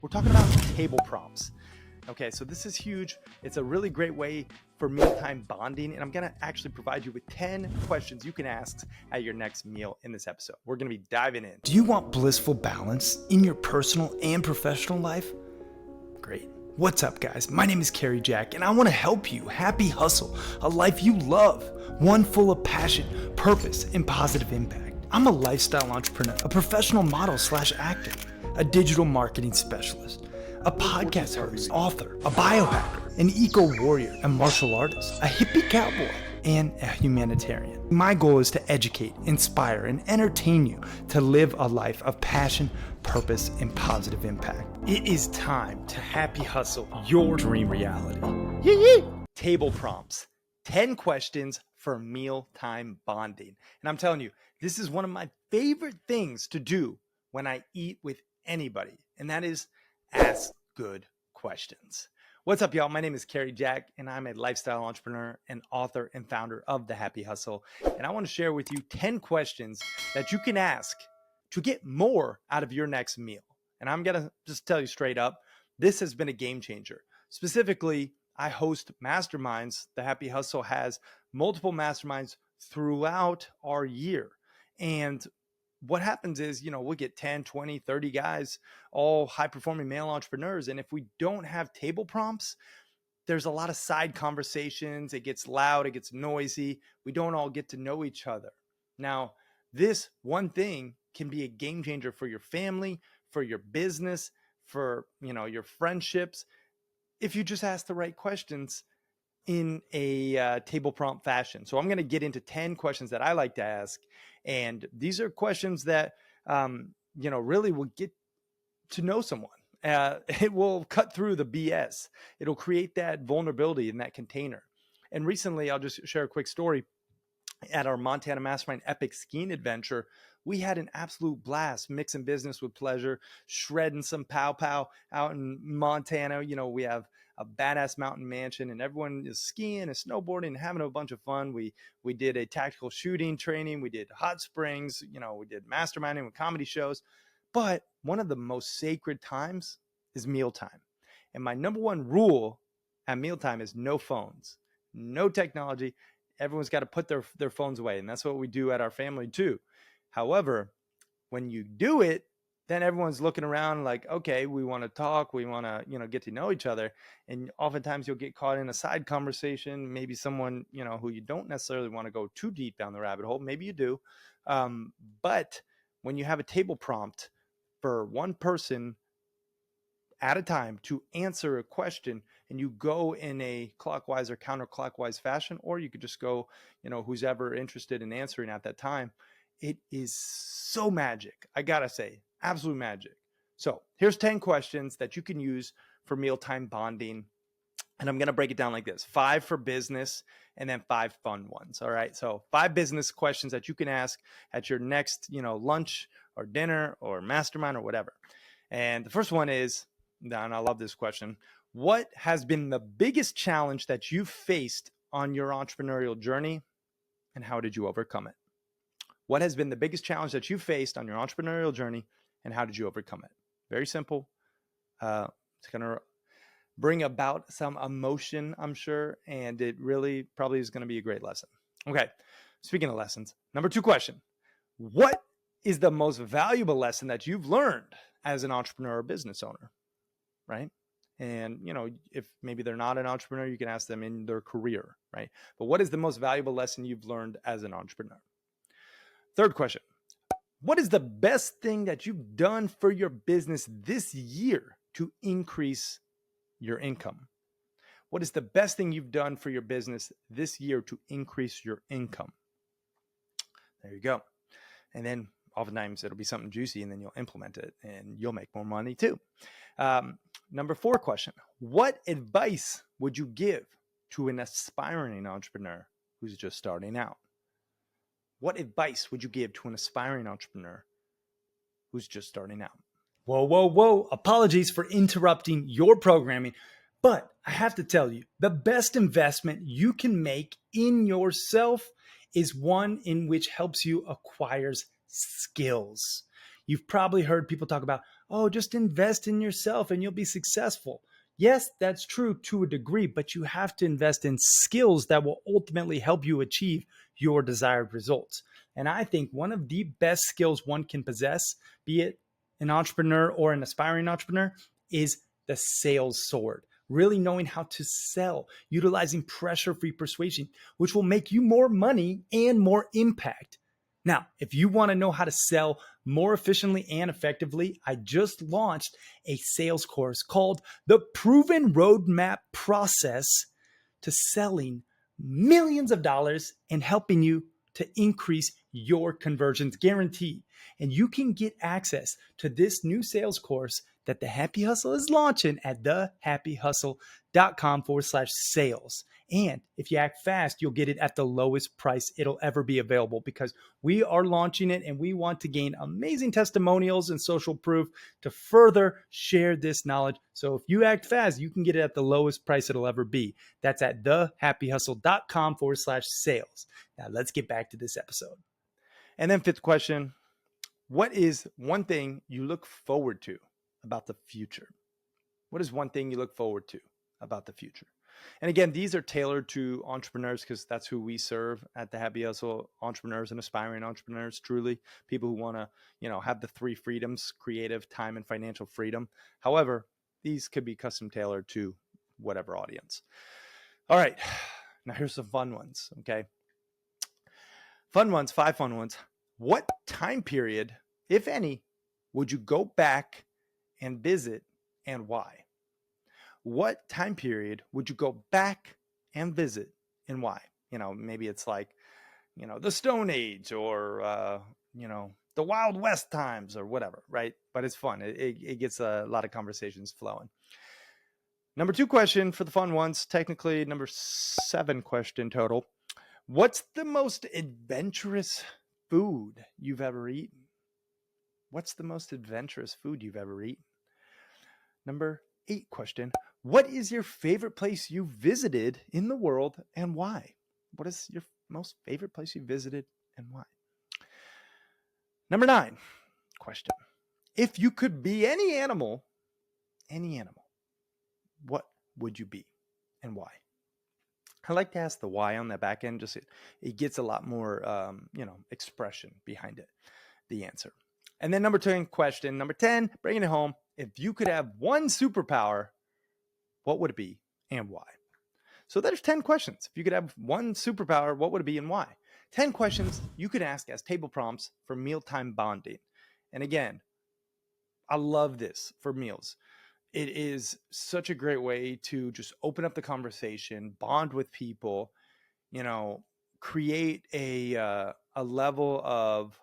We're talking about table prompts. Okay, so this is huge. It's a really great way for mealtime bonding, and I'm gonna actually provide you with 10 questions you can ask at your next meal in this episode. We're gonna be diving in. Do you want blissful balance in your personal and professional life? Great. What's up, guys? My name is Cary and I want to help you happy hustle a life you love, one full of passion, purpose, and positive impact. I'm a lifestyle entrepreneur, a professional model / actor, a digital marketing specialist, a podcast host, author, a biohacker, an eco-warrior, a martial artist, a hippie cowboy, and a humanitarian. My goal is to educate, inspire, and entertain you to live a life of passion, purpose, and positive impact. It is time to happy hustle your dream reality. Table prompts, 10 questions for mealtime bonding. And I'm telling you, this is one of my favorite things to do when I eat with anybody, and that is ask good questions. What's up, y'all? My name is Cary, and I'm a lifestyle entrepreneur and author and founder of The Happy Hustle. And I want to share with you 10 questions that you can ask to get more out of your next meal. And I'm going to just tell you straight up, this has been a game changer. Specifically, I host masterminds. The Happy Hustle has multiple masterminds throughout our year. And what happens is, we'll get 10, 20, 30 guys, all high-performing male entrepreneurs. And if we don't have table prompts, there's a lot of side conversations. It gets loud. It gets noisy. We don't all get to know each other. Now, this one thing can be a game changer for your family, for your business, for, your friendships, if you just ask the right questions in a table prompt fashion. So I'm going to get into 10 questions that I like to ask. And these are questions that, really will get to know someone. It will cut through the BS. It'll create that vulnerability in that container. And recently, I'll just share a quick story. At our Montana Mastermind Epic Skiing Adventure, we had an absolute blast mixing business with pleasure, shredding some pow out in Montana. We have a badass mountain mansion and everyone is skiing and snowboarding and having a bunch of fun. We did a tactical shooting training. We did hot springs. We did masterminding with comedy shows. But one of the most sacred times is mealtime. And my number one rule at mealtime is no phones, no technology. Everyone's got to put their phones away. And that's what we do at our family too. However, when you do it, then everyone's looking around like, okay, we want to talk. We want to, get to know each other. And oftentimes you'll get caught in a side conversation, maybe someone, who you don't necessarily want to go too deep down the rabbit hole. Maybe you do. But when you have a table prompt for one person at a time to answer a question, and you go in a clockwise or counterclockwise fashion, or you could just go, who's ever interested in answering at that time. It is so magic. I gotta say, absolute magic. So here's 10 questions that you can use for mealtime bonding. And I'm going to break it down like this: 5 for business and then 5 fun ones. All right. So 5 business questions that you can ask at your next, lunch or dinner or mastermind or whatever. And the first one is, and I love this question: what has been the biggest challenge that you've faced on your entrepreneurial journey, and how did you overcome it? What has been the biggest challenge that you faced on your entrepreneurial journey, and how did you overcome it? Very simple. It's going to bring about some emotion, I'm sure, and it really probably is going to be a great lesson. Okay, speaking of lessons, number 2 question: what is the most valuable lesson that you've learned as an entrepreneur or business owner? Right? And, if maybe they're not an entrepreneur, you can ask them in their career, right? But what is the most valuable lesson you've learned as an entrepreneur? 3rd question: what is the best thing that you've done for your business this year to increase your income? What is the best thing you've done for your business this year to increase your income? There you go. And then oftentimes it'll be something juicy, and then you'll implement it and you'll make more money too. Number 4 question: what advice would you give to an aspiring entrepreneur who's just starting out? What advice would you give to an aspiring entrepreneur who's just starting out? Whoa. Apologies for interrupting your programming, but I have to tell you, the best investment you can make in yourself is one in which helps you acquire skills. You've probably heard people talk about, oh, just invest in yourself and you'll be successful. Yes, that's true to a degree, but you have to invest in skills that will ultimately help you achieve your desired results. And I think one of the best skills one can possess, be it an entrepreneur or an aspiring entrepreneur, is the sales sword. Really knowing how to sell, utilizing pressure free persuasion, which will make you more money and more impact. Now, if you want to know how to sell more efficiently and effectively, I just launched a sales course called The Proven Roadmap Process to Selling Millions of Dollars and helping you to increase your conversions guaranteed. And you can get access to this new sales course that the Happy Hustle is launching at thehappyhustle.com/sales. And if you act fast, you'll get it at the lowest price it'll ever be available, because we are launching it and we want to gain amazing testimonials and social proof to further share this knowledge. So if you act fast, you can get it at the lowest price it'll ever be. That's at thehappyhustle.com/sales. Now let's get back to this episode. And then fifth question, what is one thing you look forward to about the future? What is one thing you look forward to about the future? And again, these are tailored to entrepreneurs because that's who we serve at the Happy Hustle: entrepreneurs and aspiring entrepreneurs, truly people who want to, have the three freedoms: creative, time, and financial freedom. However, these could be custom tailored to whatever audience. All right. Now here's some fun ones. Okay. Fun ones, 5 fun ones. What time period, if any, would you go back and visit, and why? What time period would you go back and visit, and why? Maybe it's like, the Stone Age, or, the Wild West times, or whatever, right? But it's fun. It gets a lot of conversations flowing. Number 2 question for the fun ones, technically number 7 question total. What's the most adventurous food you've ever eaten? What's the most adventurous food you've ever eaten? Number 8 question. What is your favorite place you visited in the world, and why? What is your most favorite place you visited, and why? Number 9 question. If you could be any animal, what would you be, and why? I like to ask the why on the back end. Just it gets a lot more, expression behind it, the answer. And then number 10 question, number 10, bringing it home. If you could have one superpower, what would it be, and why? So there's 10 questions. If you could have one superpower, what would it be, and why? 10 questions you could ask as table prompts for mealtime bonding. And again, I love this for meals. It is such a great way to just open up the conversation, bond with people, create a level of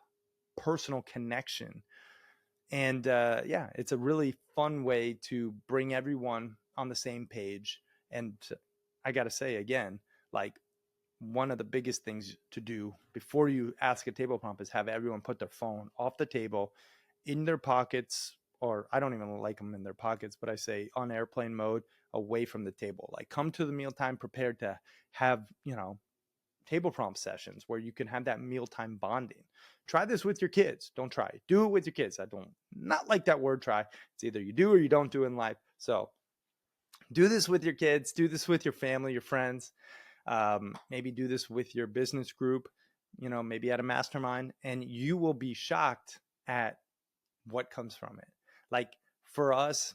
personal connection. And it's a really fun way to bring everyone on the same page. And I got to say again, like, one of the biggest things to do before you ask a table prompt is have everyone put their phone off the table, in their pockets, or I don't even like them in their pockets, but I say on airplane mode, away from the table. Like, come to the mealtime prepared to have, table prompt sessions where you can have that mealtime bonding. Try this with your kids. Don't try it. Do it with your kids. I don't not like that word try. It's either you do or you don't do in life. So do this with your kids. Do this with your family, your friends. Maybe do this with your business group, maybe at a mastermind, and you will be shocked at what comes from it. Like for us,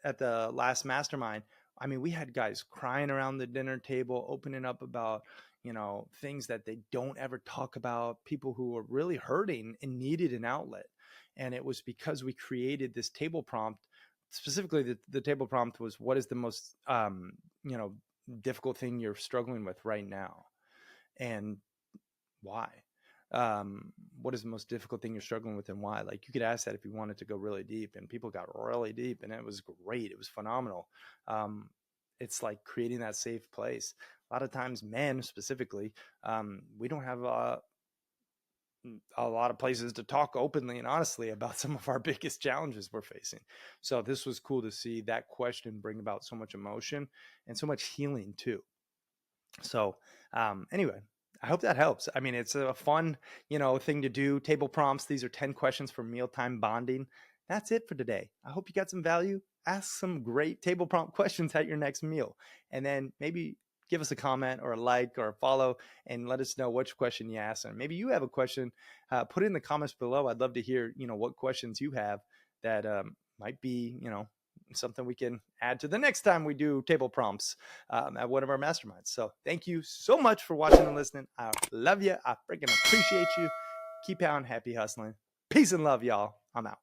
at the last mastermind, I mean, we had guys crying around the dinner table, opening up about, things that they don't ever talk about, people who were really hurting and needed an outlet. And it was because we created this table prompt. Specifically, the table prompt was, what is the most, difficult thing you're struggling with right now, and why? What is the most difficult thing you're struggling with, and why? Like, you could ask that if you wanted to go really deep, and people got really deep, and it was great. It was phenomenal. It's like creating that safe place. A lot of times, men specifically, we don't have a lot of places to talk openly and honestly about some of our biggest challenges we're facing. So this was cool to see that question bring about so much emotion and so much healing too. So anyway, I hope that helps. I mean, it's a fun, thing to do. Table prompts. These are 10 questions for mealtime bonding That's it for today. I hope you got some value. Ask some great table prompt questions at your next meal. And then maybe give us a comment or a like or a follow and let us know which question you asked. And maybe you have a question, put it in the comments below. I'd love to hear, what questions you have that might be, something we can add to the next time we do table prompts at one of our masterminds. So thank you so much for watching and listening. I love you. I freaking appreciate you. Keep on happy hustling. Peace and love, y'all. I'm out.